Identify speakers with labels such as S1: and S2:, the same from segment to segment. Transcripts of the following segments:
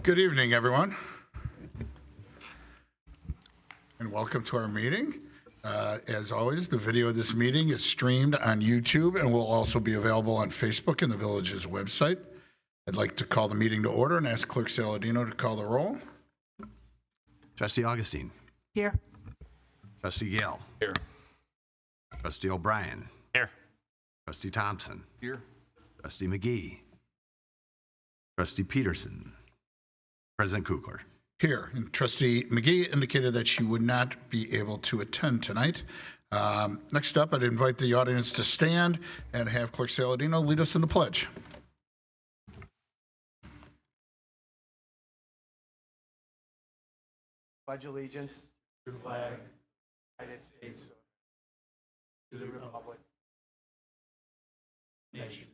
S1: Good evening, everyone, and welcome to our meeting. As always, the video of this meeting is streamed on YouTube and will also be available on Facebook and the village's website. I'd like to call the meeting to order and ask Clerk Saladino to call the roll.
S2: Trustee Augustine.
S3: Here.
S2: Trustee Gale.
S4: Here.
S2: Trustee O'Brien.
S4: Here.
S2: Trustee Thompson.
S4: Here.
S2: Trustee McGee. Trustee Peterson. President Kugler.
S1: Here. And Trustee McGee indicated that she would not be able to attend tonight. Next up, I'd invite the audience to stand and have Clerk Saladino lead us in the pledge.
S5: Pledge allegiance to the flag of the United States, to the republic, nation,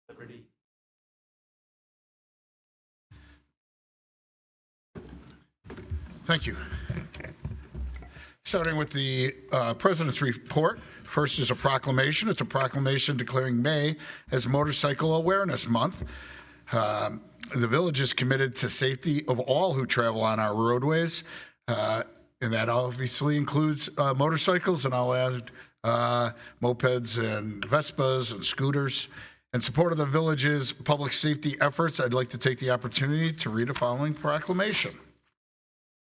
S5: liberty.
S1: Thank you. Starting with the President's report. First is a proclamation. It's a proclamation declaring May as Motorcycle Awareness Month. The village is committed to safety of all who travel on our roadways, and that obviously includes motorcycles, and I'll add mopeds and Vespas and scooters. In support of the village's public safety efforts, I'd like to take the opportunity to read the following proclamation.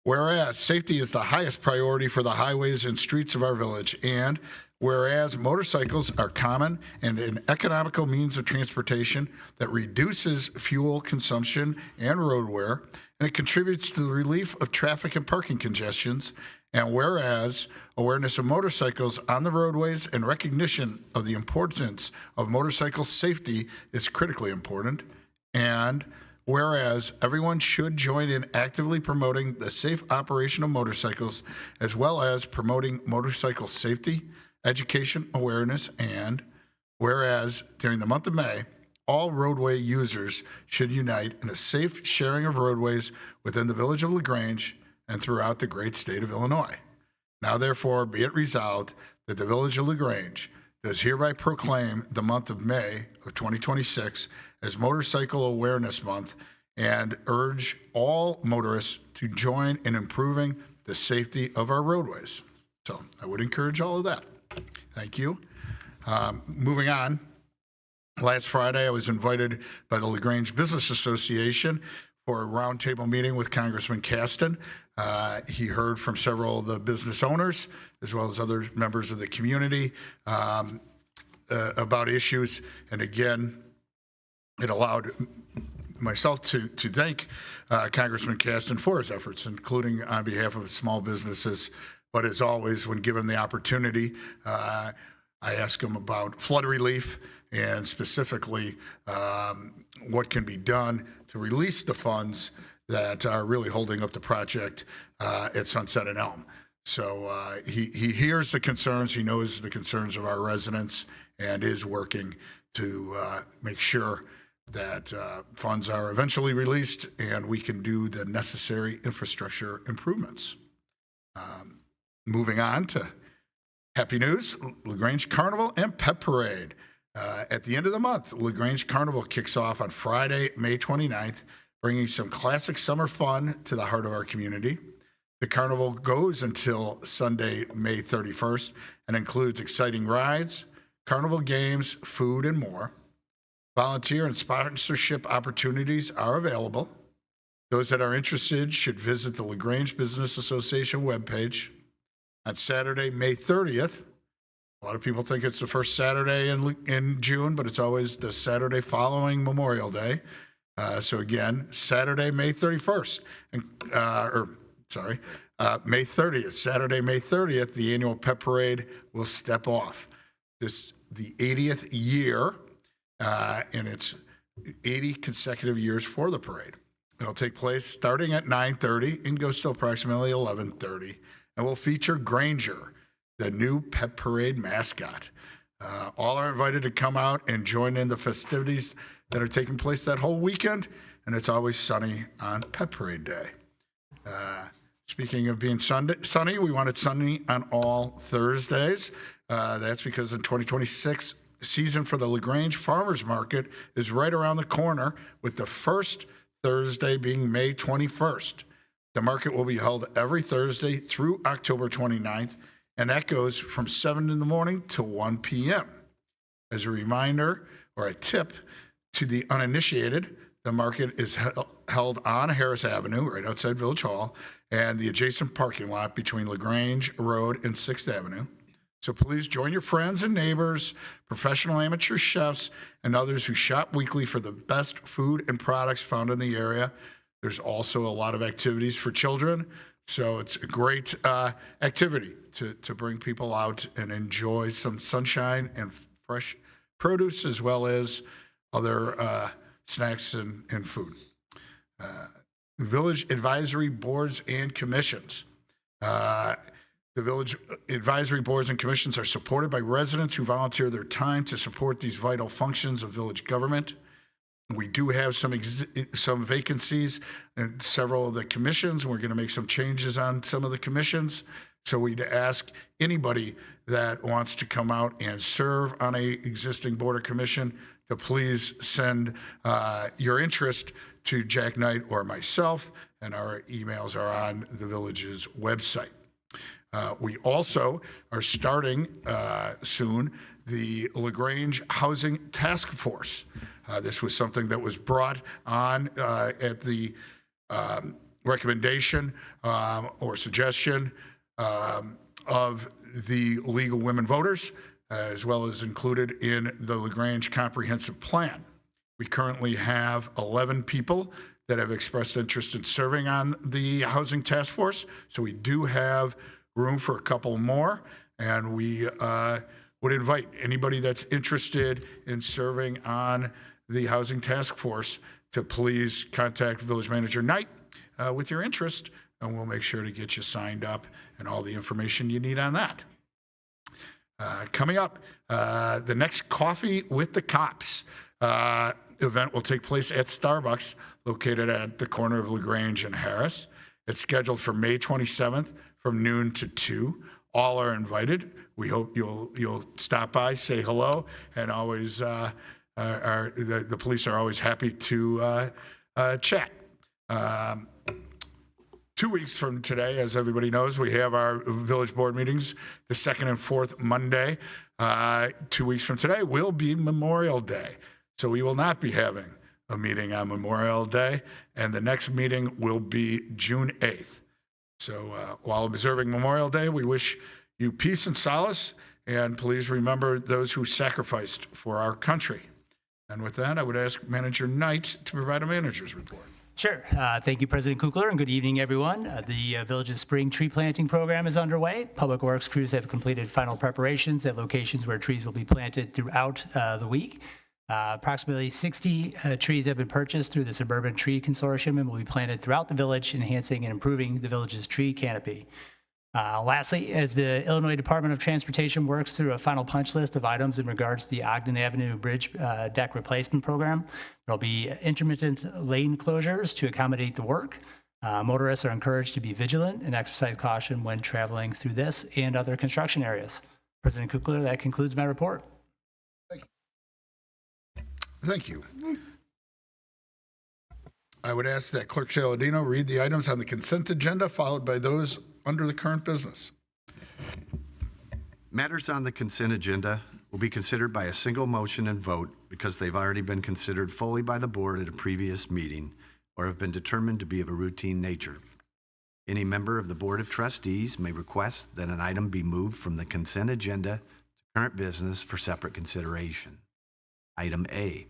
S1: Whereas safety is the highest priority for the highways and streets of our village, and whereas motorcycles are common and an economical means of transportation that reduces fuel consumption and road wear, and it contributes to the relief of traffic and parking congestions, and whereas awareness of motorcycles on the roadways and recognition of the importance of motorcycle safety is critically important, and whereas everyone should join in actively promoting the safe operation of motorcycles, as well as promoting motorcycle safety, education, awareness, and whereas during the month of May, all roadway users should unite in a safe sharing of roadways within the village of LaGrange and throughout the great state of Illinois. Now, therefore, be it resolved that the village of LaGrange does hereby proclaim the month of May of 2026 as Motorcycle Awareness Month and urge all motorists to join in improving the safety of our roadways. So I would encourage all of that. Thank you. Moving on, last Friday I was invited by the LaGrange Business Association for a roundtable meeting with Congressman Carlson. He heard from several of the business owners as well as other members of the community about issues. And again, it allowed myself to thank Congressman Carlson for his efforts, including on behalf of small businesses. But as always, when given the opportunity, I ask him about flood relief and specifically what can be done to release the funds that are really holding up the project at Sunset and Elm. So he hears the concerns, he knows the concerns of our residents, and is working to make sure that funds are eventually released and we can do the necessary infrastructure improvements. Moving on to happy news, LaGrange Carnival and Pet Parade. At the end of the month, LaGrange Carnival kicks off on Friday, May 29th, bringing some classic summer fun to the heart of our community. The carnival goes until Sunday, May 31st, and includes exciting rides, carnival games, food, and more. Volunteer and sponsorship opportunities are available. Those that are interested should visit the LaGrange Business Association webpage. On Saturday, May 30th, a lot of people think it's the first Saturday in June, but it's always the Saturday following Memorial Day. So again, Saturday, May 31st, May 30th, Saturday, May 30th, the annual Pet Parade will step off. This the 80th year, and it's 80 consecutive years for the parade. It'll take place starting at 9:30 and goes to approximately 11:30, and will feature Granger, the new Pet Parade mascot. All are invited to come out and join in the festivities that are taking place that whole weekend, and it's always sunny on Pet Parade Day. Speaking of being sunny, we want it sunny on all Thursdays. That's because in 2026, season for the LaGrange Farmers Market is right around the corner, with the first Thursday being May 21st. The market will be held every Thursday through October 29th, and that goes from 7 in the morning to 1 p.m. As a reminder or a tip to the uninitiated, the market is held on Harris Avenue, right outside Village Hall, and the adjacent parking lot between LaGrange Road and 6th Avenue. So please join your friends and neighbors, professional amateur chefs, and others who shop weekly for the best food and products found in the area. There's also a lot of activities for children, so it's a great activity to bring people out and enjoy some sunshine and fresh produce, as well as other snacks and food. Village advisory boards and commissions. The village advisory boards and commissions are supported by residents who volunteer their time to support these vital functions of village government. We do have some vacancies in several of the commissions. We're going to make some changes on some of the commissions. So we'd ask anybody that wants to come out and serve on a existing board or commission to please send your interest to Jack Knight or myself, and our emails are on the village's website. We also are starting soon the LaGrange Housing Task Force. This was something that was brought on at the recommendation or suggestion of the League of Women Voters, as well as included in the LaGrange Comprehensive Plan. We currently have 11 people that have expressed interest in serving on the Housing Task Force, so we do have room for a couple more, and we would invite anybody that's interested in serving on the Housing Task Force to please contact Village Manager Knight with your interest, and we'll make sure to get you signed up and all the information you need on that. Coming up, the next Coffee with the Cops event will take place at Starbucks, located at the corner of LaGrange and Harris. It's scheduled for May 27th from noon to 2. All are invited. We hope you'll stop by, say hello, and always the police are always happy to chat. 2 weeks from today, as everybody knows, we have our village board meetings, the second and fourth Monday. 2 weeks from today will be Memorial Day. So we will not be having a meeting on Memorial Day, and the next meeting will be June 8th. So while observing Memorial Day, we wish you peace and solace, and please remember those who sacrificed for our country. And with that, I would ask Manager Knight to provide a manager's report.
S3: Sure. Thank you, President Kukler, and good evening, everyone. The village's spring tree planting program is underway. Public Works crews have completed final preparations at locations where trees will be planted throughout the week. Approximately 60 trees have been purchased through the Suburban Tree Consortium and will be planted throughout the village, enhancing and improving the village's tree canopy. Lastly, as the Illinois Department of Transportation works through a final punch list of items in regards to the Ogden Avenue Bridge deck replacement program, there'll be intermittent lane closures to accommodate the work. Motorists are encouraged to be vigilant and exercise caution when traveling through this and other construction areas. President Kukler, that concludes my report.
S1: Thank you. I would ask that Clerk Saladino read the items on the consent agenda, followed by those under the current business.
S2: Matters on the consent agenda will be considered by a single motion and vote because they've already been considered fully by the board at a previous meeting or have been determined to be of a routine nature. Any member of the Board of Trustees may request that an item be moved from the consent agenda to current business for separate consideration. Item A,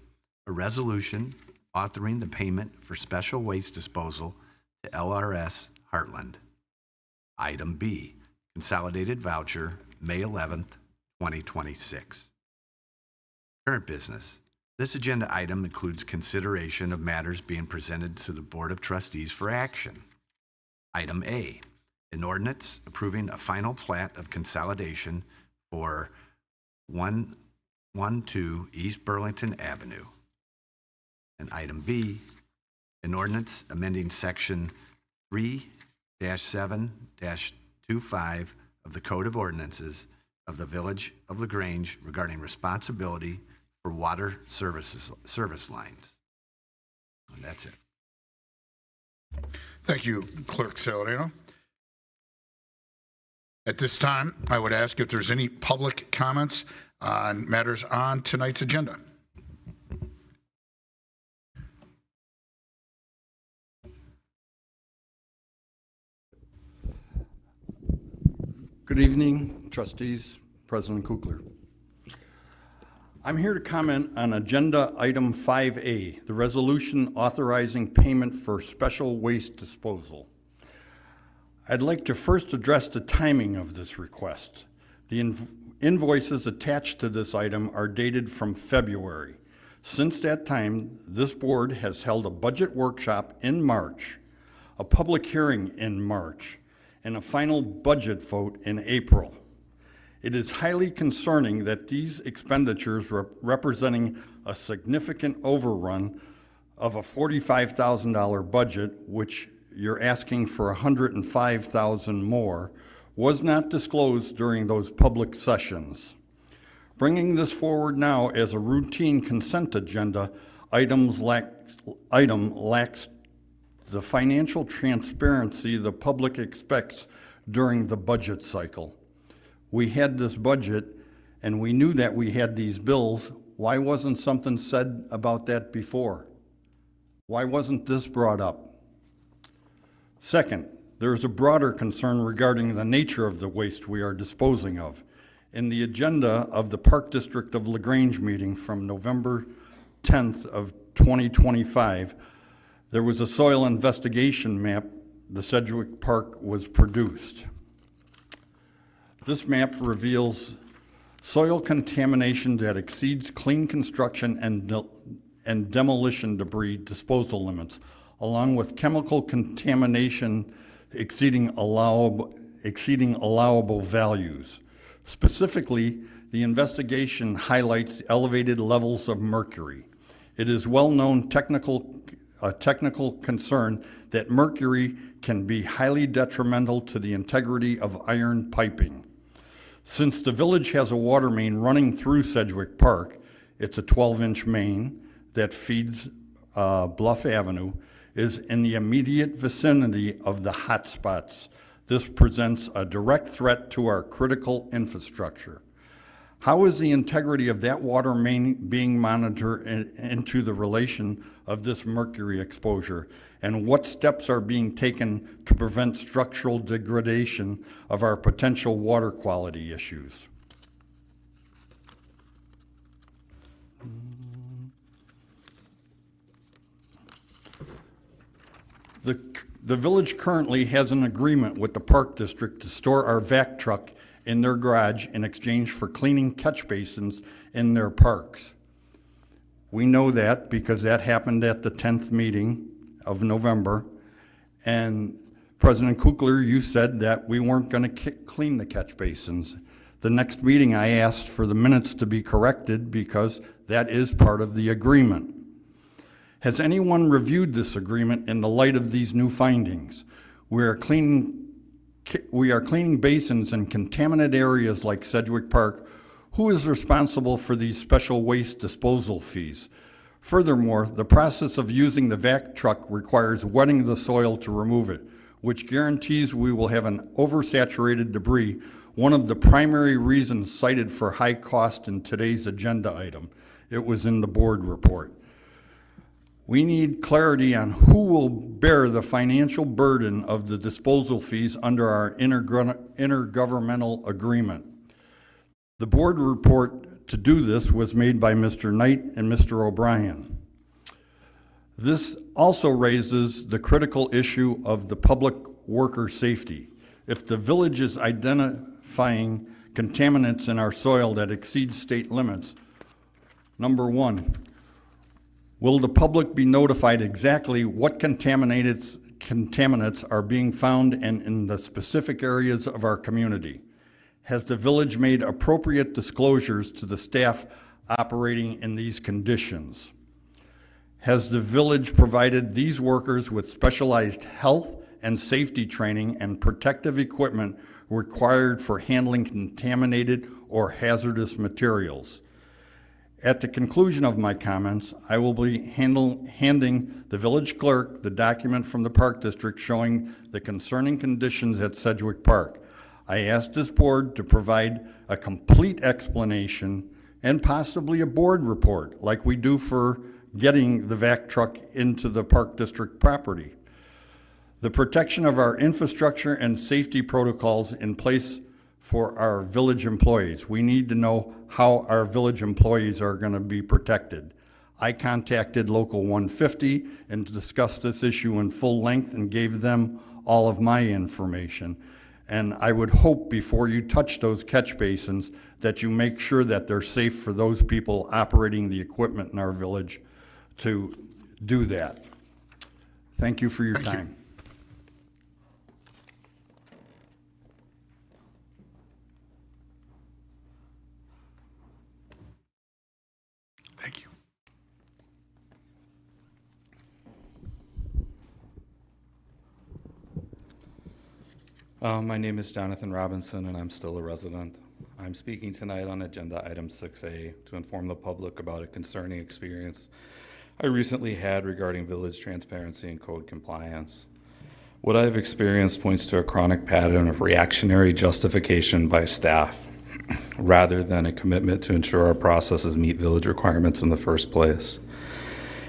S2: a resolution authoring the payment for special waste disposal to LRS Heartland. Item B, consolidated voucher, May 11th, 2026. Current business. This agenda item includes consideration of matters being presented to the Board of Trustees for action. Item A, an ordinance approving a final plat of consolidation for 112 East Burlington Avenue. And item B, an ordinance amending section 3-7-25 of the Code of Ordinances of the Village of LaGrange regarding responsibility for water service lines. And that's it.
S1: Thank you, Clerk Saladino. At this time, I would ask if there's any public comments on matters on tonight's agenda.
S4: Good evening, trustees, President Kukler. I'm here to comment on Agenda Item 5A, the resolution authorizing payment for special waste disposal. I'd like to first address the timing of this request. The invoices attached to this item are dated from February. Since that time, this board has held a budget workshop in March, a public hearing in March, and a final budget vote in April. It is highly concerning that these expenditures representing a significant overrun of a $45,000 budget, which you're asking for $105,000 more, was not disclosed during those public sessions. Bringing this forward now as a routine consent agenda item lacks the financial transparency the public expects during the budget cycle. We had this budget and we knew that we had these bills. Why wasn't something said about that before? Why wasn't this brought up? Second, there is a broader concern regarding the nature of the waste we are disposing of. In the agenda of the Park District of LaGrange meeting from November 10th of 2025, there was a soil investigation map. The Sedgwick Park was produced. This map reveals soil contamination that exceeds clean construction and demolition debris disposal limits, along with chemical contamination exceeding allowable values. Specifically, the investigation highlights elevated levels of mercury. It is well-known technical concern that mercury can be highly detrimental to the integrity of iron piping. Since the village has a water main running through Sedgwick Park, it's a 12-inch main that feeds Bluff Avenue, is in the immediate vicinity of the hot spots. This presents a direct threat to our critical infrastructure. How is the integrity of that water main being monitored into the relation of this mercury exposure? And what steps are being taken to prevent structural degradation of our potential water quality issues? The village currently has an agreement with the Park District to store our vac truck in their garage in exchange for cleaning catch basins in their parks. We know that because that happened at the 10th meeting of November. And President Kukler, you said that we weren't going to clean the catch basins. The next meeting I asked for the minutes to be corrected because that is part of the agreement. Has anyone reviewed this agreement in the light of these new findings? We are cleaning basins in contaminated areas like Sedgwick Park. Who is responsible for these special waste disposal fees? Furthermore, the process of using the vac truck requires wetting the soil to remove it, which guarantees we will have an oversaturated debris, one of the primary reasons cited for high cost in today's agenda item. It was in the board report. We need clarity on who will bear the financial burden of the disposal fees under our intergovernmental agreement. The board report to do this was made by Mr. Knight and Mr. O'Brien. This also raises the critical issue of the public worker safety. If the village is identifying contaminants in our soil that exceed state limits, number one, will the public be notified exactly what contaminants are being found and in the specific areas of our community? Has the village made appropriate disclosures to the staff operating in these conditions? Has the village provided these workers with specialized health and safety training and protective equipment required for handling contaminated or hazardous materials. At the conclusion of my comments, I will be handing the village clerk the document from the Park District showing the concerning conditions at Sedgwick Park. I asked this board to provide a complete explanation and possibly a board report like we do for getting the vac truck into the Park District property. The protection of our infrastructure and safety protocols in place for our village employees. We need to know how our village employees are going to be protected. I contacted Local 150 and discussed this issue in full length and gave them all of my information. And I would hope before you touch those catch basins that you make sure that they're safe for those people operating the equipment in our village to do that. Thank you for your time.
S1: Thank you.
S6: My name is Jonathan Robinson, and I'm still a resident. I'm speaking tonight on Agenda Item 6A to inform the public about a concerning experience I recently had regarding village transparency and code compliance. What I've experienced points to a chronic pattern of reactionary justification by staff rather than a commitment to ensure our processes meet village requirements in the first place.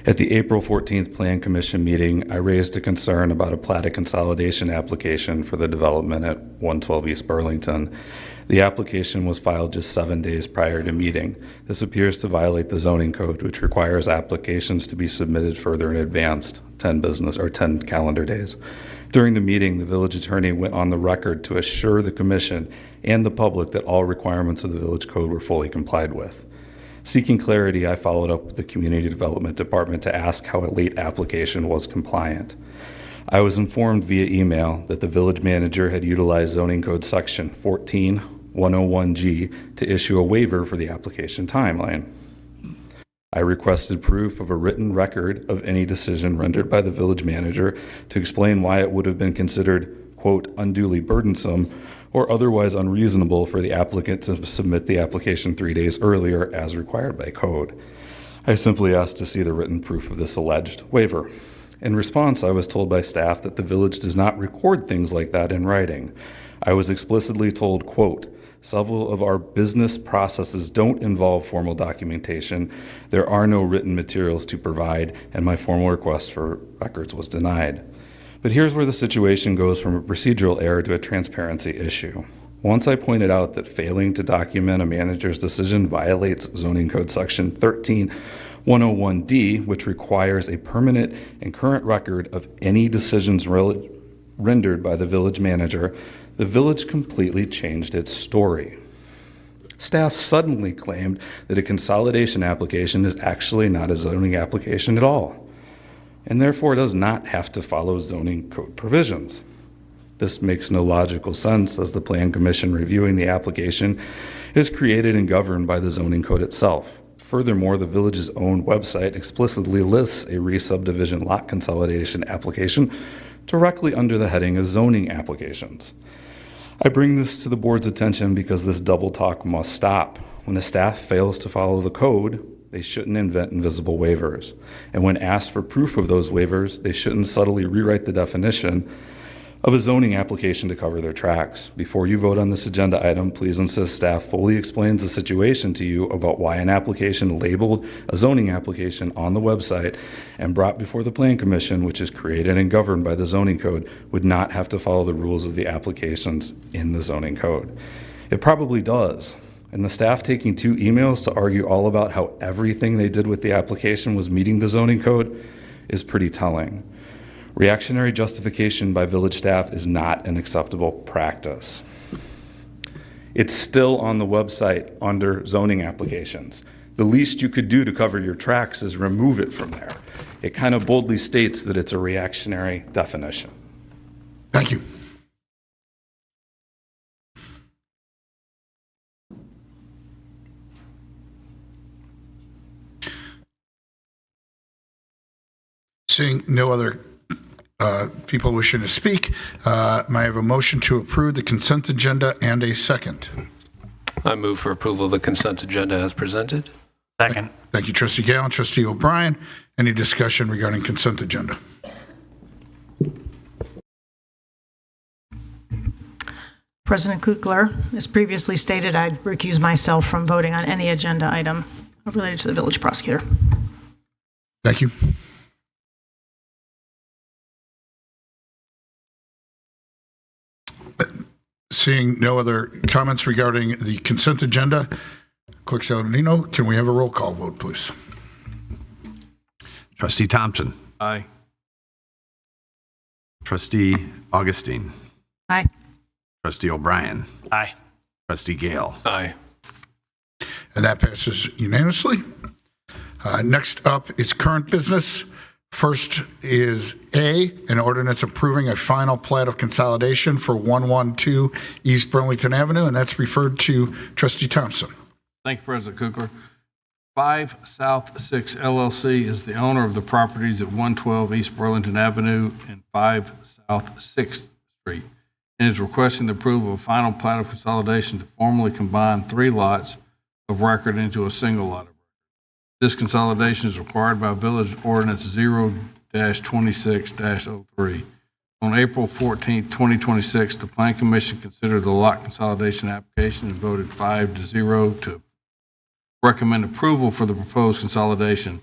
S6: At the April 14th Plan Commission meeting, I raised a concern about a platted consolidation application for the development at 112 East Burlington. The application was filed just 7 days prior to meeting. This appears to violate the zoning code, which requires applications to be submitted further in advance, 10 calendar days. During the meeting, the village attorney went on the record to assure the commission and the public that all requirements of the village code were fully complied with. Seeking clarity, I followed up with the Community Development Department to ask how a late application was compliant. I was informed via email that the village manager had utilized zoning code section 14-101G to issue a waiver for the application timeline. I requested proof of a written record of any decision rendered by the village manager to explain why it would have been considered, quote, unduly burdensome or otherwise unreasonable for the applicant to submit the application 3 days earlier as required by code. I simply asked to see the written proof of this alleged waiver. In response, I was told by staff that the village does not record things like that in writing. I was explicitly told, quote, several of our business processes don't involve formal documentation. There are no written materials to provide, and my formal request for records was denied. But here's where the situation goes from a procedural error to a transparency issue. Once I pointed out that failing to document a manager's decision violates zoning code section 13-101D, which requires a permanent and current record of any decisions rendered by the village manager, the village completely changed its story. Staff suddenly claimed that a consolidation application is actually not a zoning application at all, and therefore does not have to follow zoning code provisions. This makes no logical sense, as the Plan Commission reviewing the application is created and governed by the zoning code itself. Furthermore, the village's own website explicitly lists a re-subdivision lot consolidation application directly under the heading of zoning applications. I bring this to the board's attention because this double talk must stop. When a staff fails to follow the code, they shouldn't invent invisible waivers. And when asked for proof of those waivers, they shouldn't subtly rewrite the definition of a zoning application to cover their tracks. Before you vote on this agenda item, please insist staff fully explains the situation to you about why an application labeled a zoning application on the website and brought before the Plan Commission, which is created and governed by the zoning code, would not have to follow the rules of the applications in the zoning code. It probably does. And the staff taking 2 emails to argue all about how everything they did with the application was meeting the zoning code is pretty telling. Reactionary justification by village staff is not an acceptable practice. It's still on the website under zoning applications. The least you could do to cover your tracks is remove it from there. It kind of boldly states that it's a reactionary definition.
S1: Thank you. Seeing no other people wishing to speak. May I have a motion to approve the consent agenda and a second?
S7: I move for approval of the consent agenda as presented.
S3: Second.
S1: Thank you, Trustee Gale and Trustee O'Brien. Any discussion regarding consent agenda?
S8: President Kukler, as previously stated, I'd recuse myself from voting on any agenda item related to the village prosecutor.
S1: Thank you. Seeing no other comments regarding the consent agenda, Clerk Saladino, can we have a roll call vote, please?
S2: Trustee Thompson.
S5: Aye.
S2: Trustee Augustine.
S8: Aye.
S2: Trustee O'Brien.
S3: Aye.
S2: Trustee Gale.
S7: Aye.
S1: And that passes unanimously. Next up is current business. First is A, an ordinance approving a final plat of consolidation for 112 East Burlington Avenue, and that's referred to Trustee Thompson.
S5: Thank you, President Kukler. 5 South 6 LLC is the owner of the properties at 112 East Burlington Avenue and 5 South 6th Street, and is requesting the approval of a final plat of consolidation to formally combine 3 lots of record into a single lot of record. This consolidation is required by Village Ordinance 0-26-03. On April 14, 2026, the Plan Commission considered the lot consolidation application and voted 5-0 to recommend approval for the proposed consolidation.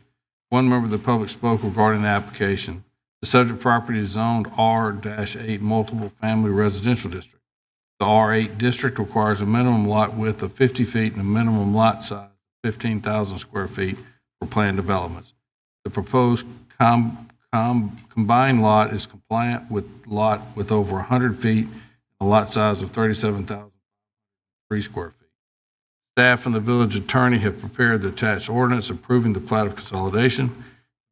S5: One member of the public spoke regarding the application. The subject property is zoned R-8 Multiple Family Residential District. The R8 district requires a minimum lot width of 50 feet and a minimum lot size of 15,000 square feet for planned developments. The proposed combined lot is compliant with lot with over 100 feet, a lot size of 37,003 square feet. Staff and the village attorney have prepared the attached ordinance approving the plat of consolidation.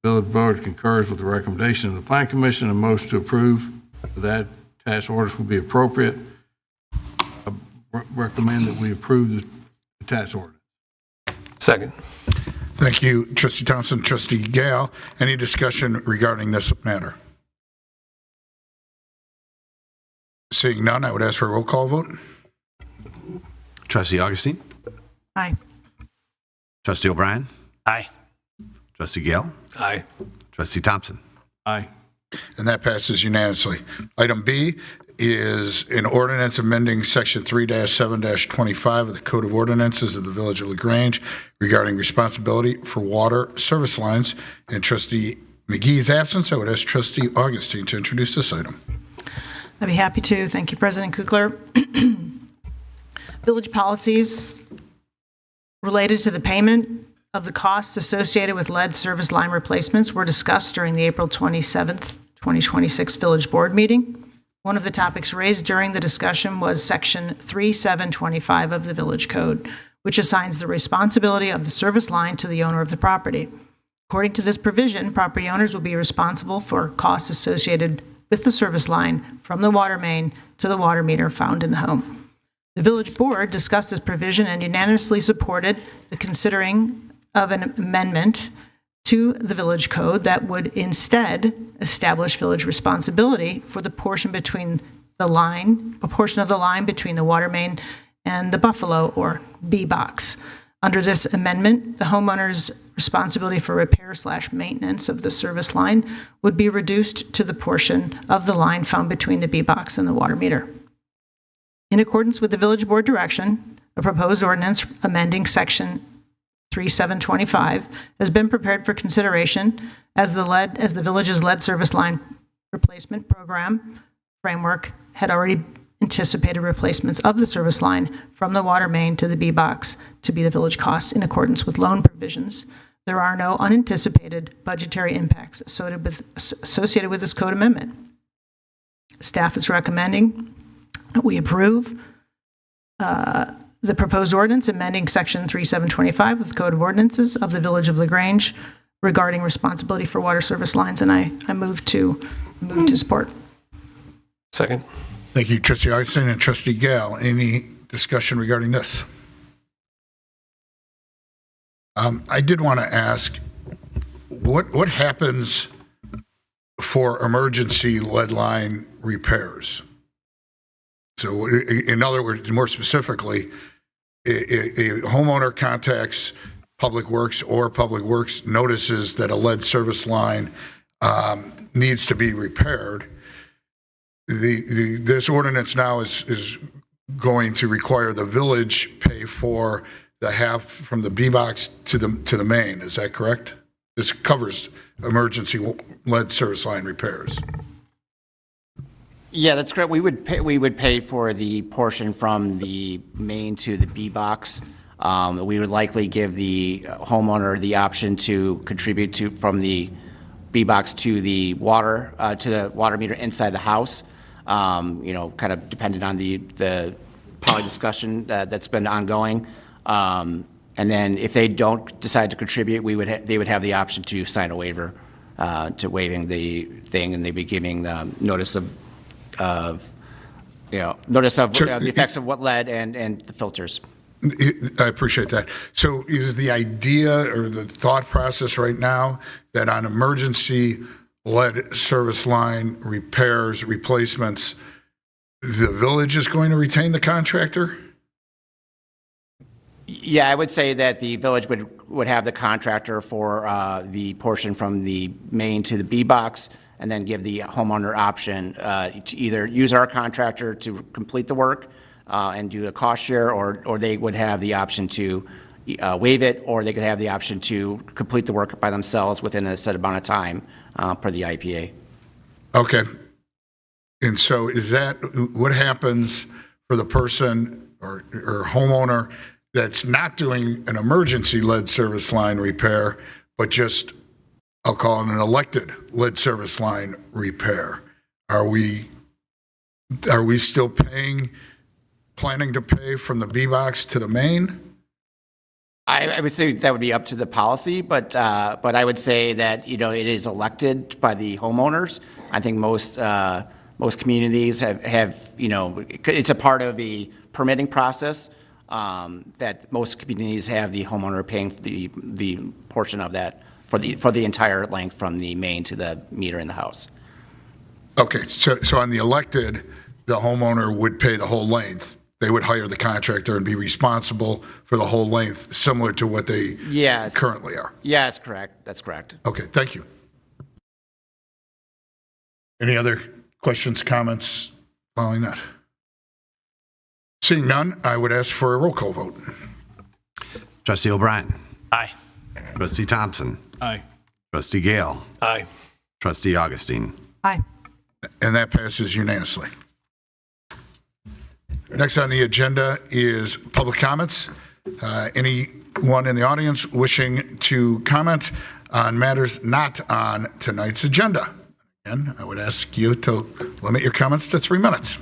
S5: The village board concurs with the recommendation of the Plan Commission and motion to approve. That attached orders will be appropriate. I recommend that we approve the attached ordinance.
S7: Second.
S1: Thank you, Trustee Thompson, Trustee Gale. Any discussion regarding this matter? Seeing none, I would ask for a roll call vote.
S2: Trustee Augustine.
S8: Aye.
S2: Trustee O'Brien.
S3: Aye.
S2: Trustee Gale.
S7: Aye.
S2: Trustee Thompson.
S5: Aye.
S1: And that passes unanimously. Item B is an ordinance amending Section 3-7-25 of the Code of Ordinances of the Village of Grange regarding responsibility for water service lines. In Trustee McGee's absence, I would ask Trustee Augustine to introduce this item.
S8: I'd be happy to. Thank you, President Kukler. Village policies related to the payment of the costs associated with lead service line replacements were discussed during the April 27th, 2026 Village Board meeting. One of the topics raised during the discussion was Section 3-7-25 of the Village Code, which assigns the responsibility of the service line to the owner of the property. According to this provision, property owners will be responsible for costs associated with the service line from the water main to the water meter found in the home. The Village Board discussed this provision and unanimously supported the considering of an amendment to the Village Code that would instead establish village responsibility for the portion between the line, a portion of the line between the water main and the Buffalo or B box. Under this amendment, the homeowner's responsibility for repair/maintenance of the service line would be reduced to the portion of the line found between the B box and the water meter. In accordance with the Village Board direction, a proposed ordinance amending Section 3-7-25 has been prepared for consideration as the village's lead service line replacement program framework had already anticipated replacements of the service line from the water main to the B box to be the village costs in accordance with loan provisions. There are no unanticipated budgetary impacts associated with this code amendment. Staff is recommending that we approve the proposed ordinance amending Section 3-7-25 of the Code of Ordinances of the Village of Grange regarding responsibility for water service lines, and I move to support.
S7: Second.
S1: Thank you, Trustee Augustine and Trustee Gale. Any discussion regarding this? I did want to ask, what happens for emergency lead line repairs. So in other words, more specifically, a homeowner contacts Public Works or Public Works notices that a lead service line needs to be repaired. This ordinance now is going to require the village pay for the half from the B box to the main. Is that correct? This covers emergency lead service line repairs.
S9: Yeah, that's correct. We would pay for the portion from the main to the B box. We would likely give the homeowner the option to contribute from the B box to the water meter inside the house. Kind of dependent on the probably discussion that's been ongoing. And then if they don't decide to contribute, they would have the option to sign a waiver to waiving the thing, and they'd be giving notice of the effects of what lead and the filters.
S1: I appreciate that. So is the idea or the thought process right now that on emergency lead service line repairs, replacements, the village is going to retain the contractor?
S9: Yeah, I would say that the village would have the contractor for the portion from the main to the B box, and then give the homeowner option to either use our contractor to complete the work and do a cost share, or they would have the option to waive it, or they could have the option to complete the work by themselves within a set amount of time per the IPA.
S1: Okay. And so is that what happens for the person or homeowner that's not doing an emergency lead service line repair, but just, I'll call it an elected lead service line repair? Are we still planning to pay from the B box to the main?
S9: I would say that would be up to the policy, but I would say that it is elected by the homeowners. I think most communities have it's a part of the permitting process that most communities have the homeowner paying the portion of that for the entire length from the main to the meter in the house.
S1: Okay, so on the elected, the homeowner would pay the whole length. They would hire the contractor and be responsible for the whole length, similar to what they currently are.
S9: Yes, correct. That's correct.
S1: Okay, thank you. Any other questions, comments following that? Seeing none, I would ask for a roll call vote.
S2: Trustee O'Brien.
S3: Aye.
S2: Trustee Thompson.
S5: Aye.
S2: Trustee Gale.
S7: Aye.
S2: Trustee Augustine.
S8: Aye.
S1: And that passes unanimously. Next on the agenda is public comments. Anyone in the audience wishing to comment on matters not on tonight's agenda? Again, I would ask you to limit your comments to 3 minutes.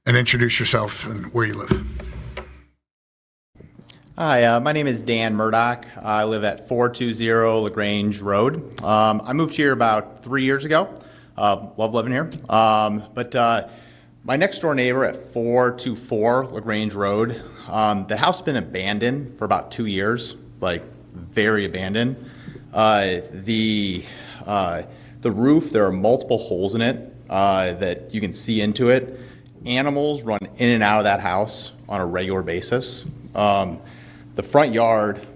S1: And introduce yourself and where you live.
S10: Hi, my name is Dan Murdoch. I live at 420 Grange Road. I moved here about 3 years ago. Love living here. But my next door neighbor at 424 LaGrange Road, the house has been abandoned for about 2 years, like very abandoned. The roof, there are multiple holes in it that you can see into it. Animals run in and out of that house on a regular basis. The front yard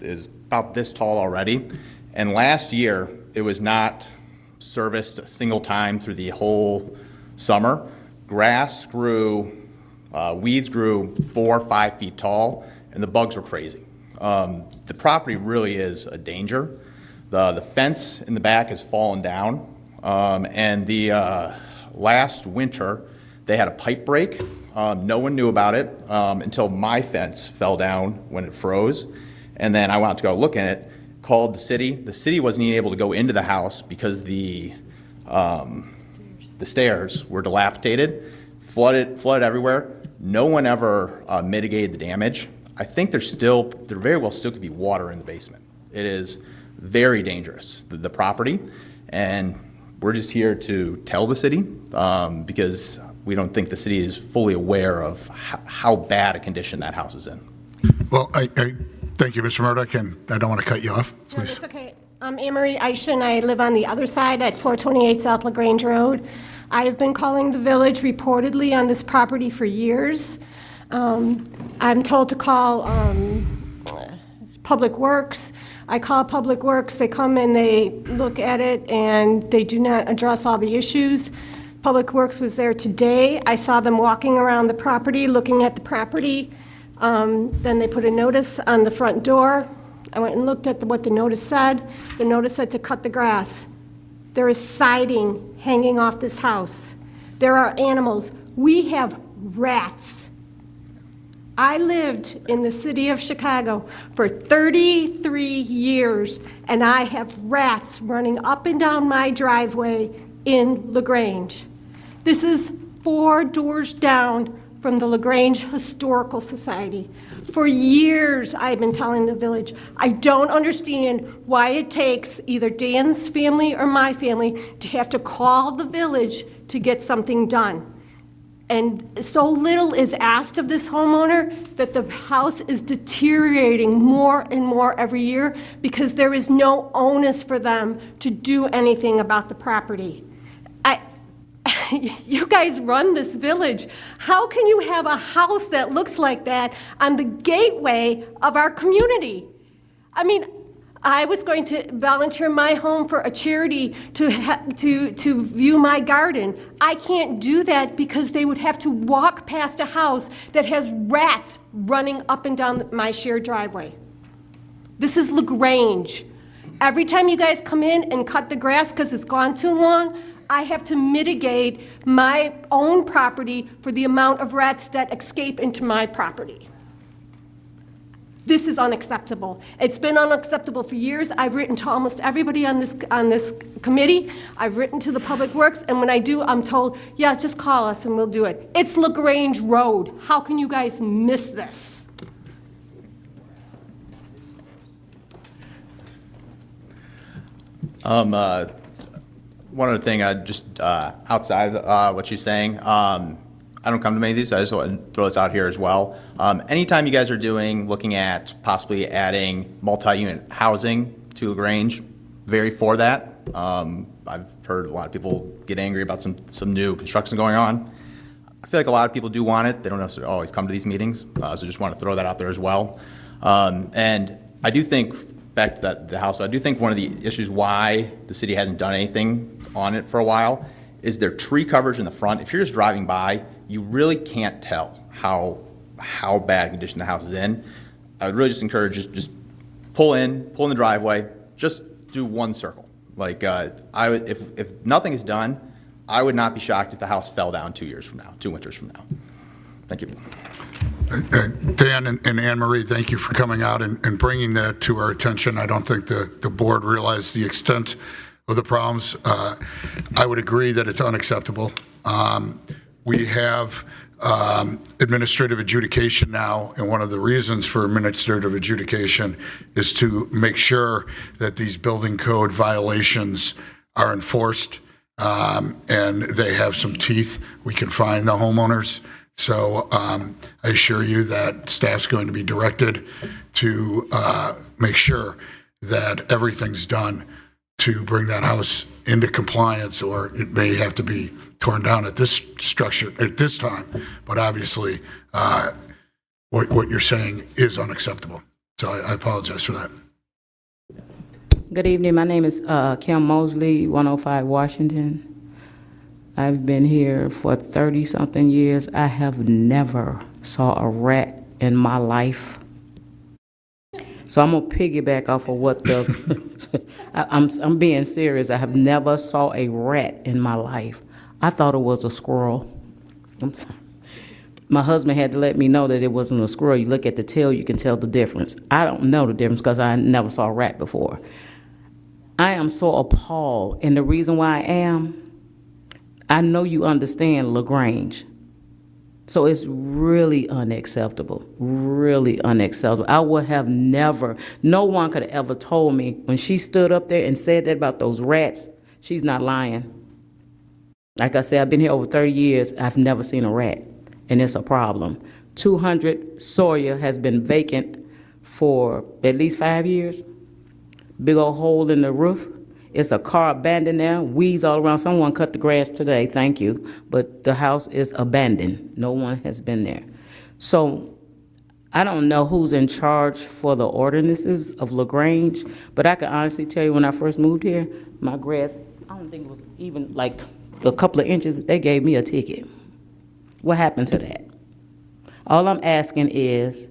S10: is about this tall already, and last year it was not serviced a single time through the whole summer. Grass grew, weeds grew 4 or 5 feet tall, and the bugs were crazy. The property really is a danger. The fence in the back has fallen down, and the last winter they had a pipe break. No one knew about it until my fence fell down when it froze, and then I went out to go look at it, called the city. The city wasn't even able to go into the house because the stairs were dilapidated, flooded everywhere. No one ever mitigated the damage. I think there very well still could be water in the basement. It is very dangerous, the property, and we're just here to tell the city because we don't think the city is fully aware of how bad a condition that house is in.
S1: Well, I thank you, Mr. Murdoch, and I don't want to cut you off. Please.
S11: No, that's okay. I'm Anne-Marie Eischen. I live on the other side at 428 South LaGrange Road. I have been calling the village reportedly on this property for years. I'm told to call Public Works. I call Public Works, they come and they look at it, and they do not address all the issues. Public Works was there today. I saw them walking around the property, looking at the property. Then they put a notice on the front door. I went and looked at what the notice said. The notice said to cut the grass. There is siding hanging off this house. There are animals. We have rats. I lived in the city of Chicago for 33 years, and I have rats running up and down my driveway in LaGrange. This is 4 doors down from the LaGrange Historical Society. For years, I've been telling the village, I don't understand why it takes either Dan's family or my family to have to call the village to get something done. And so little is asked of this homeowner that the house is deteriorating more and more every year because there is no onus for them to do anything about the property. You guys run this village. How can you have a house that looks like that on the gateway of our community? I mean, I was going to volunteer my home for a charity to view my garden. I can't do that because they would have to walk past a house that has rats running up and down my shared driveway. This is LaGrange. Every time you guys come in and cut the grass because it's gone too long, I have to mitigate my own property for the amount of rats that escape into my property. This is unacceptable. It's been unacceptable for years. I've written to almost everybody on this committee. I've written to the Public Works, and when I do, I'm told, yeah, just call us and we'll do it. It's LaGrange Road. How can you guys miss this?
S10: One other thing, just outside what she's saying, I don't come to many of these, I just want to throw this out here as well. Anytime you guys are looking at possibly adding multi-unit housing to LaGrange, very for that. I've heard a lot of people get angry about some new construction going on. I feel like a lot of people do want it. They don't necessarily always come to these meetings, so just want to throw that out there as well. And I do think, back to the house, I do think one of the issues why the city hasn't done anything on it for a while is their tree coverage in the front. If you're just driving by, you really can't tell how bad condition the house is in. I would really just encourage just pull in the driveway, just do one circle. Like if nothing is done, I would not be shocked if the house fell down 2 winters from now. Thank you.
S1: Dan and Anne Marie, thank you for coming out and bringing that to our attention. I don't think the board realized the extent of the problems. I would agree that it's unacceptable. We have administrative adjudication now, and one of the reasons for administrative adjudication is to make sure that these building code violations are enforced and they have some teeth. We can find the homeowners. So I assure you that staff's going to be directed to make sure that everything's done to bring that house into compliance, or it may have to be torn down at this structure at this time. But obviously, what you're saying is unacceptable. So I apologize for that.
S12: Good evening. My name is Kim Mosley, 105 Washington. I've been here for 30-something years. I have never saw a rat in my life. So I'm gonna piggyback off of what I'm being serious. I have never saw a rat in my life. I thought it was a squirrel. I'm sorry. My husband had to let me know that it wasn't a squirrel. You look at the tail, you can tell the difference. I don't know the difference because I never saw a rat before. I am so appalled, and the reason why I know you understand LaGrange. So it's really unacceptable, really unacceptable. I would have never, no one could have ever told me when she stood up there and said that about those rats, she's not lying. Like I said, I've been here over 30 years, I've never seen a rat, and it's a problem. 200 Sawyer has been vacant for at least 5 years. big old hole in the roof. It's a car abandoned there, weeds all around. Someone cut the grass today, thank you. But the house is abandoned. No one has been there. So I don't know who's in charge for the ordinances of LaGrange, but I can honestly tell you when I first moved here, my grass, I don't think it was even like a couple of inches, they gave me a ticket. What happened to that? All I'm asking is,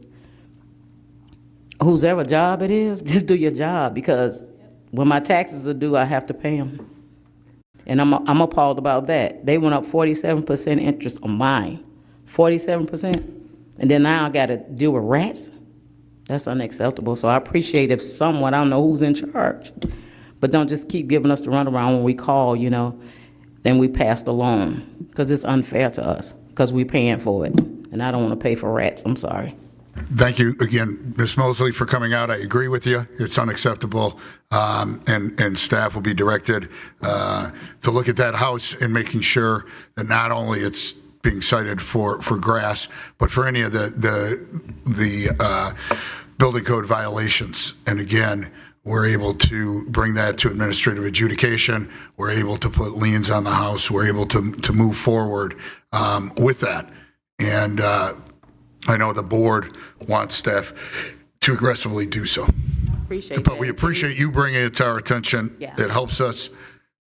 S12: whosever job it is, just do your job, because when my taxes are due, I have to pay them. And I'm appalled about that. They went up 47% interest on mine, 47%. And then now I gotta deal with rats? That's unacceptable. So I appreciate if someone, I don't know who's in charge, but don't just keep giving us the runaround when we call, you know, then we pass the loan, because it's unfair to us, because we're paying for it. And I don't wanna pay for rats, I'm sorry.
S1: Thank you again, Ms. Mosley, for coming out. I agree with you. It's unacceptable. And staff will be directed to look at that house and making sure that not only it's being cited for grass, but for any of the building code violations. And again, we're able to bring that to administrative adjudication. We're able to put liens on the house. We're able to move forward with that. And I know the board wants staff to aggressively do so.
S12: Appreciate
S1: But
S12: that.
S1: we appreciate you bringing it to our attention.
S12: Yeah.
S1: It helps us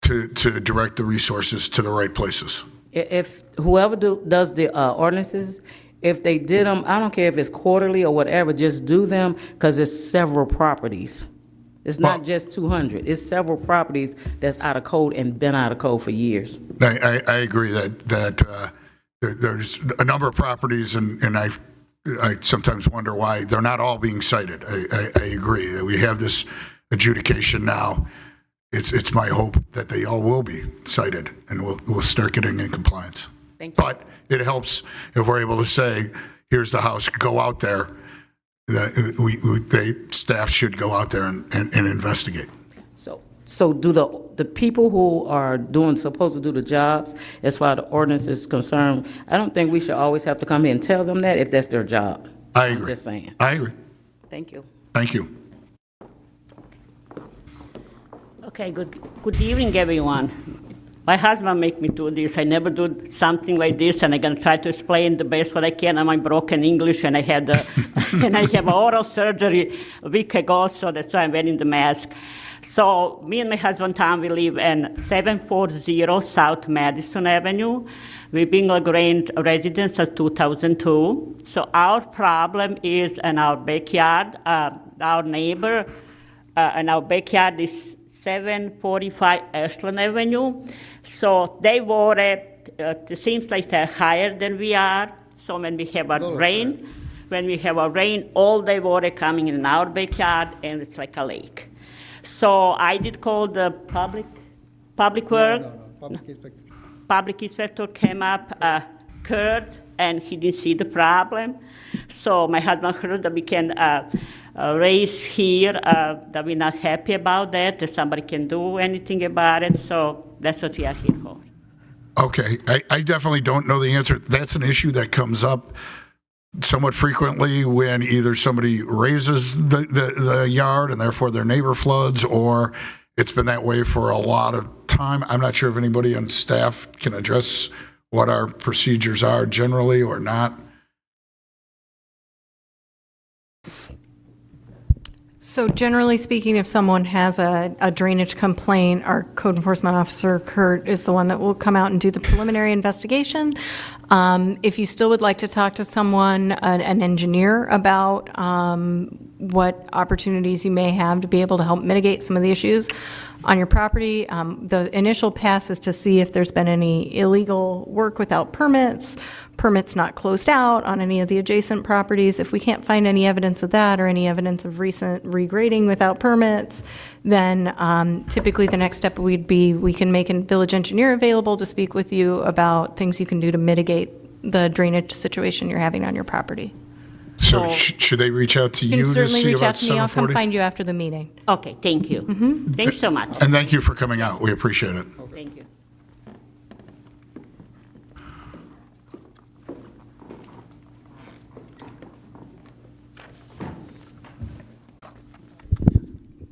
S1: to direct the resources to the right places.
S12: If whoever does the ordinances, if they did them, I don't care if it's quarterly or whatever, just do them, because it's several properties. It's not just 200. It's several properties that's out of code and been out of code for years.
S1: I agree that there's a number of properties, and I sometimes wonder why they're not all being cited. I agree that we have this adjudication now. It's my hope that they all will be cited, and we'll start getting in compliance.
S12: Thank you.
S1: But it helps if we're able to say, here's the house, go out there. Staff should go out there and investigate.
S12: So do the people who are supposed to do the jobs, as far as the ordinance is concerned, I don't think we should always have to come here and tell them that if that's their job.
S1: I agree.
S12: I'm just saying.
S1: I agree.
S12: Thank you.
S1: Thank you.
S13: Okay, good evening, everyone. My husband make me do this. I never do something like this, and I'm gonna try to explain the best what I can. I'm broken English, and I had and I have oral surgery a week ago, so that's why I'm wearing the mask. So me and my husband Tom, we live in 740 South Madison Avenue. We've been LaGrange residents since 2002. So our problem is in our backyard. Our neighbor in our backyard is 745 Ashland Avenue. So they water, it seems like they're higher than we are. So when we have a rain, all the water coming in our backyard, and it's like a lake. So I did call the public work. Public inspector came up, Kurt, and he didn't see the problem. So my husband heard that we can raise here that we're not happy about that somebody can do anything about it. So that's what we are here for.
S1: Okay, I definitely don't know the answer. That's an issue that comes up somewhat frequently when either somebody raises the yard and therefore their neighbor floods, or it's been that way for a lot of time. I'm not sure if anybody on staff can address what our procedures are generally or not.
S14: So generally speaking, if someone has a drainage complaint, our code enforcement officer, Kurt, is the one that will come out and do the preliminary investigation. If you still would like to talk to someone, an engineer, about what opportunities you may have to be able to help mitigate some of the issues on your property, the initial pass is to see if there's been any illegal work without permits not closed out on any of the adjacent properties. If we can't find any evidence of that or any evidence of recent regrading without permits, then typically the next step would be we can make a village engineer available to speak with you about things you can do to mitigate the drainage situation you're having on your property.
S1: So should they reach out to
S14: You
S1: you
S14: can
S1: to
S14: certainly
S1: see
S14: reach
S1: about
S14: out to me. I'll come
S1: 740?
S14: find you after the meeting.
S13: Okay, thank you. Thanks so much.
S1: And thank you for coming out. We appreciate it.
S13: Thank you.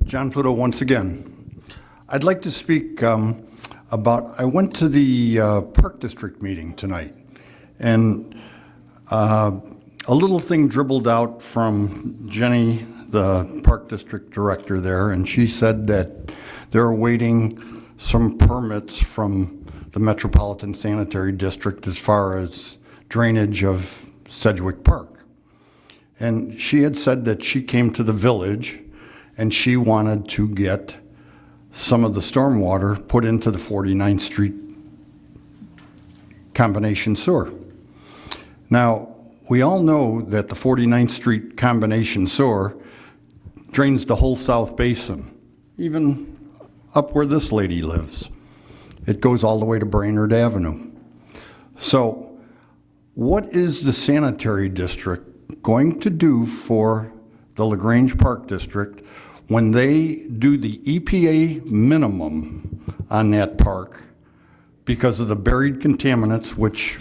S4: John Pluto once again. I'd like to speak about, I went to the Park District meeting tonight, and a little thing dribbled out from Jenny, the Park District Director there, and she said that they're awaiting some permits from the Metropolitan Sanitary District as far as drainage of Sedgwick Park. And she had said that she came to the village and she wanted to get some of the stormwater put into the 49th Street combination sewer. Now, we all know that the 49th Street combination sewer drains the whole South Basin, even up where this lady lives. It goes all the way to Brainerd Avenue. So what is the sanitary district going to do for the LaGrange Park District when they do the EPA minimum on that park because of the buried contaminants, which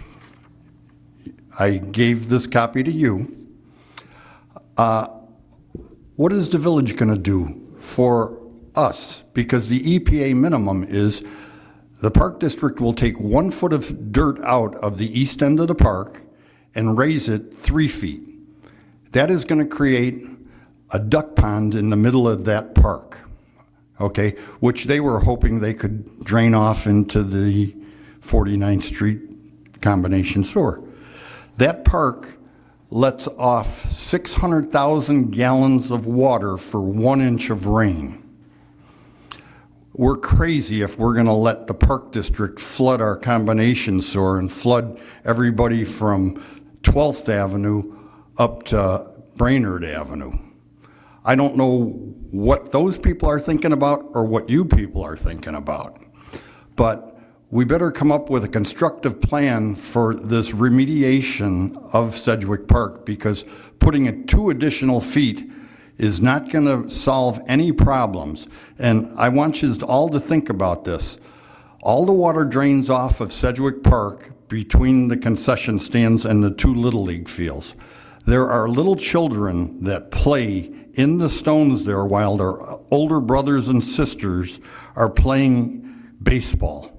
S4: I gave this copy to you? What is the village going to do for us? Because the EPA minimum is the park district will take 1 foot of dirt out of the east end of the park and raise it 3 feet. That is going to create a duck pond in the middle of that park, okay, which they were hoping they could drain off into the 49th Street combination sewer. That park lets off 600,000 gallons of water for 1 inch of rain. We're crazy if we're going to let the park district flood our combination sewer and flood everybody from 12th Avenue up to Brainerd Avenue. I don't know what those people are thinking about or what you people are thinking about, but we better come up with a constructive plan for this remediation of Sedgwick Park, because putting it 2 additional feet is not going to solve any problems. And I want you all to think about this. All the water drains off of Sedgwick Park between the concession stands and the 2 Little League fields. There are little children that play in the stones there while their older brothers and sisters are playing baseball.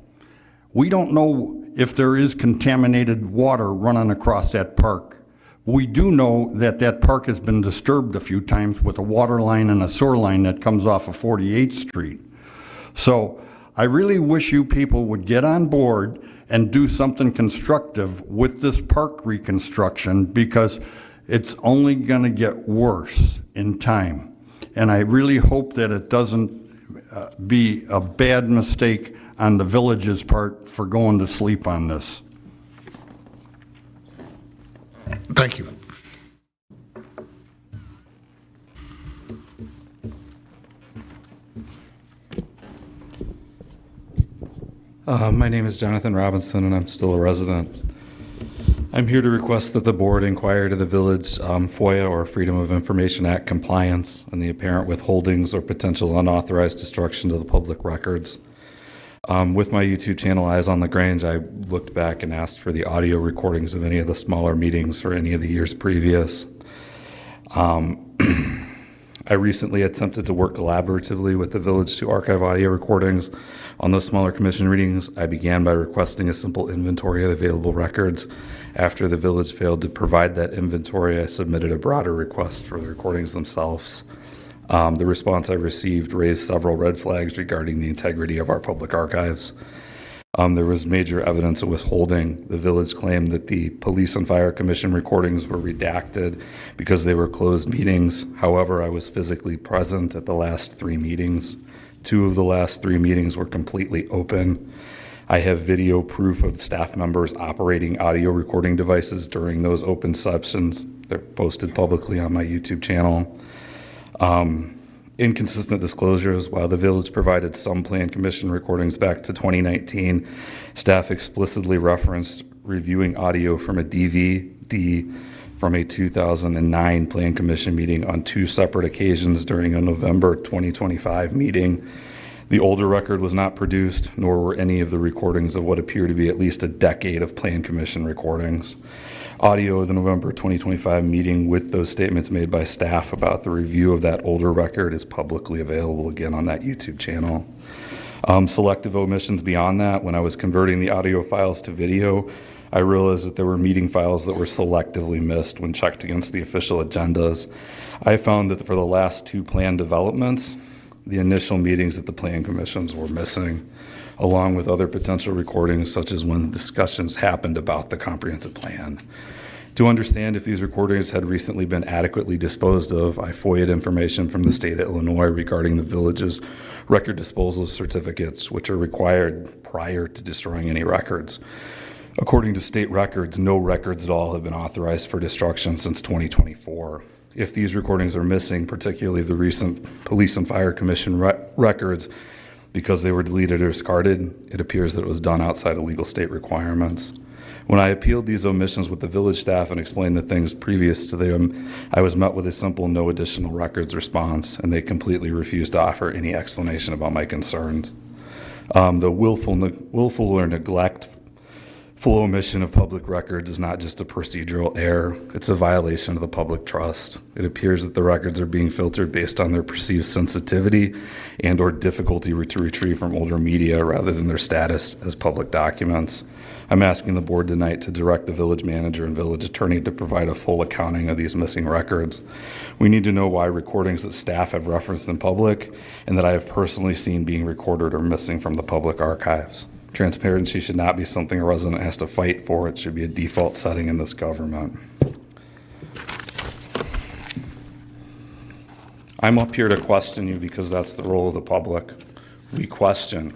S4: We don't know if there is contaminated water running across that park. We do know that that park has been disturbed a few times with a water line and a sewer line that comes off of 48th Street. So I really wish you people would get on board and do something constructive with this park reconstruction, because it's only going to get worse in time. And I really hope that it doesn't be a bad mistake on the village's part for going to sleep on this.
S1: Thank you.
S6: My name is Jonathan Robinson, and I'm still a resident. I'm here to request that the board inquire to the village FOIA, or Freedom of Information Act, compliance and the apparent withholdings or potential unauthorized destruction to the public records. With my YouTube channel, Eyes on the Grange, I looked back and asked for the audio recordings of any of the smaller meetings for any of the years previous. I recently attempted to work collaboratively with the village to archive audio recordings on those smaller commission meetings. I began by requesting a simple inventory of available records. After the village failed to provide that inventory, I submitted a broader request for the recordings themselves. The response I received raised several red flags regarding the integrity of our public archives. There was major evidence of withholding. The village claimed that the Police and Fire Commission recordings were redacted because they were closed meetings. However, I was physically present at the last 3 meetings. 2 of the last 3 meetings were completely open. I have video proof of staff members operating audio recording devices during those open sessions. They're posted publicly on my YouTube channel. Inconsistent disclosures. While the village provided some Plan Commission recordings back to 2019, staff explicitly referenced reviewing audio from a DVD from a 2009 Plan Commission meeting on 2 separate occasions during a November 2025 meeting. The older record was not produced, nor were any of the recordings of what appear to be at least a decade of Plan Commission recordings. Audio of the November 2025 meeting with those statements made by staff about the review of that older record is publicly available again on that YouTube channel. Selective omissions beyond that, when I was converting the audio files to video, I realized that there were meeting files that were selectively missed when checked against the official agendas. I found that for the last 2 plan developments, the initial meetings at the Plan Commissions were missing, along with other potential recordings, such as when discussions happened about the comprehensive plan. To understand if these recordings had recently been adequately disposed of, I FOIA'd information from the state of Illinois regarding the village's record disposal certificates, which are required prior to destroying any records. According to state records, no records at all have been authorized for destruction since 2024. If these recordings are missing, particularly the recent Police and Fire Commission records, because they were deleted or discarded, it appears that it was done outside of legal state requirements. When I appealed these omissions with the village staff and explained the things previous to them, I was met with a simple no additional records response, and they completely refused to offer any explanation about my concerns. The willful or neglectful omission of public records is not just a procedural error, it's a violation of the public trust. It appears that the records are being filtered based on their perceived sensitivity and or difficulty to retrieve from older media rather than their status as public documents. I'm asking the board tonight to direct the village manager and village attorney to provide a full accounting of these missing records. We need to know why recordings that staff have referenced in public and that I have personally seen being recorded are missing from the public archives. Transparency should not be something a resident has to fight for. It should be a default setting in this government. I'm up here to question you because that's the role of the public. We question.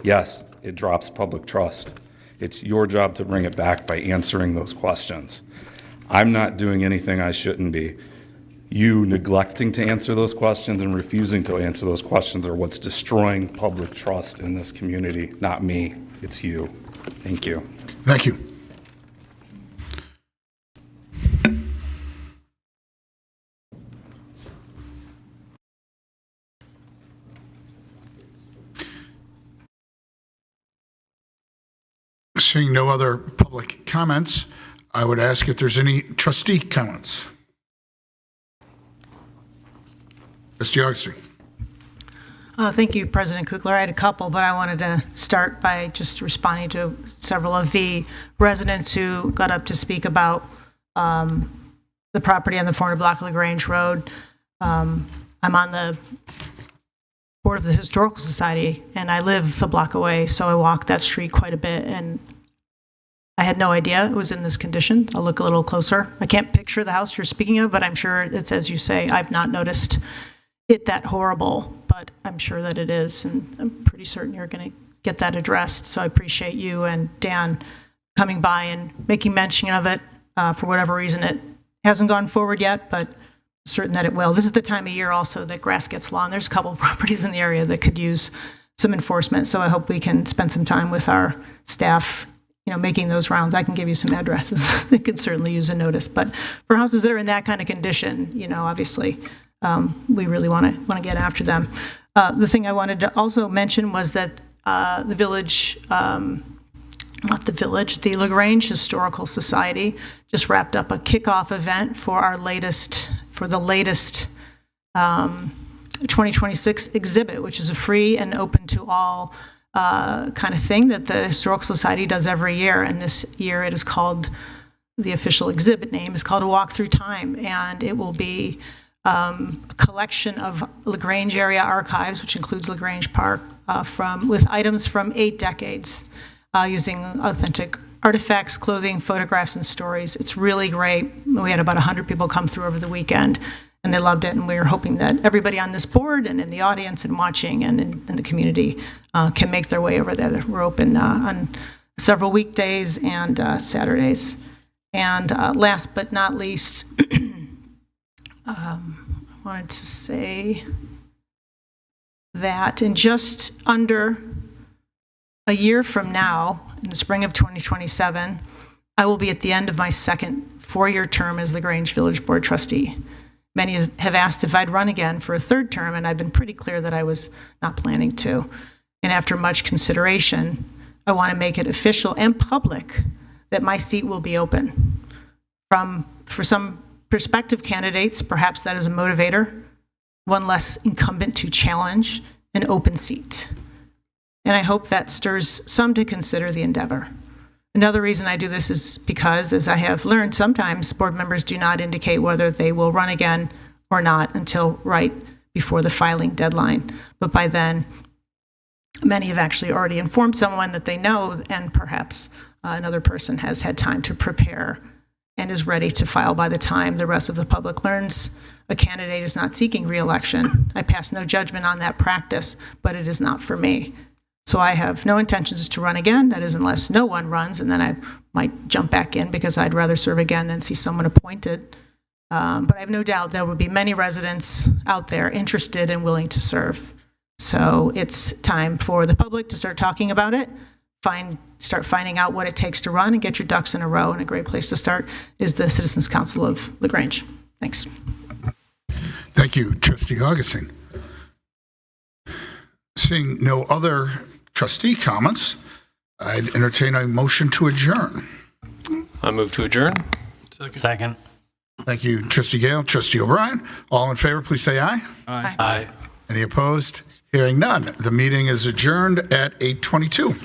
S6: Yes, it drops public trust. It's your job to bring it back by answering those questions. I'm not doing anything I shouldn't be. You neglecting to answer those questions and refusing to answer those questions are what's destroying public trust in this community, not me. It's you. Thank you.
S1: Thank you. Seeing no other public comments, I would ask if there's any trustee comments. Trustee Augustine.
S8: Thank you, President Kukler. I had a couple, but I wanted to start by just responding to several of the residents who got up to speak about the property on the 400 block of Grange Road. I'm on the board of the Historical Society, and I live a block away, so I walk that street quite a bit, and I had no idea it was in this condition. I'll look a little closer. I can't picture the house you're speaking of, but I'm sure it's as you say. I've not noticed it that horrible, but I'm sure that it is, and I'm pretty certain you're going to get that addressed. So I appreciate you and Dan coming by and making mention of it. For whatever reason, it hasn't gone forward yet, but certain that it will. This is the time of year also that grass gets long. There's a couple of properties in the area that could use some enforcement, so I hope we can spend some time with our staff, making those rounds. I can give you some addresses that could certainly use a notice, but for houses that are in that kind of condition, obviously, we really want to get after them. The thing I wanted to also mention was that the village, the LaGrange Historical Society just wrapped up a kickoff event for the latest 2026 exhibit, which is a free and open to all kind of thing that the Historical Society does every year. And this year it is called, the official exhibit name is called A Walk Through Time, and it will be a collection of LaGrange area archives, which includes LaGrange Park, with items from 8 decades, using authentic artifacts, clothing, photographs, and stories. It's really great. We had about 100 people come through over the weekend, and they loved it. And we are hoping that everybody on this board and in the audience and watching and in the community can make their way over there. We're open on several weekdays and Saturdays. And last but not least, I wanted to say that in just under a year from now, in the spring of 2027, I will be at the end of my second 4-year term as the Grange Village Board trustee. Many have asked if I'd run again for a third term, and I've been pretty clear that I was not planning to. And after much consideration, I want to make it official and public that my seat will be open. For some prospective candidates, perhaps that is a motivator, one less incumbent to challenge an open seat. And I hope that stirs some to consider the endeavor. Another reason I do this is because, as I have learned, sometimes board members do not indicate whether they will run again or not until right before the filing deadline. But by then, many have actually already informed someone that they know, and perhaps another person has had time to prepare and is ready to file by the time the rest of the public learns a candidate is not seeking re-election. I pass no judgment on that practice, but it is not for me. So I have no intentions to run again. That is, unless no one runs, and then I might jump back in because I'd rather serve again than see someone appointed. But I have no doubt there will be many residents out there interested and willing to serve. So it's time for the public to start talking about it, start finding out what it takes to run, and get your ducks in a row. And a great place to start is the Citizens Council of LaGrange. Thanks.
S1: Thank you, Trustee Augustine. Seeing no other trustee comments, I'd entertain a motion to adjourn.
S7: I move to adjourn.
S3: Second.
S1: Thank you, Trustee Gale, Trustee O'Brien. All in favor, please say aye.
S7: Aye.
S1: Any opposed? Hearing none. The meeting is adjourned at 8:22.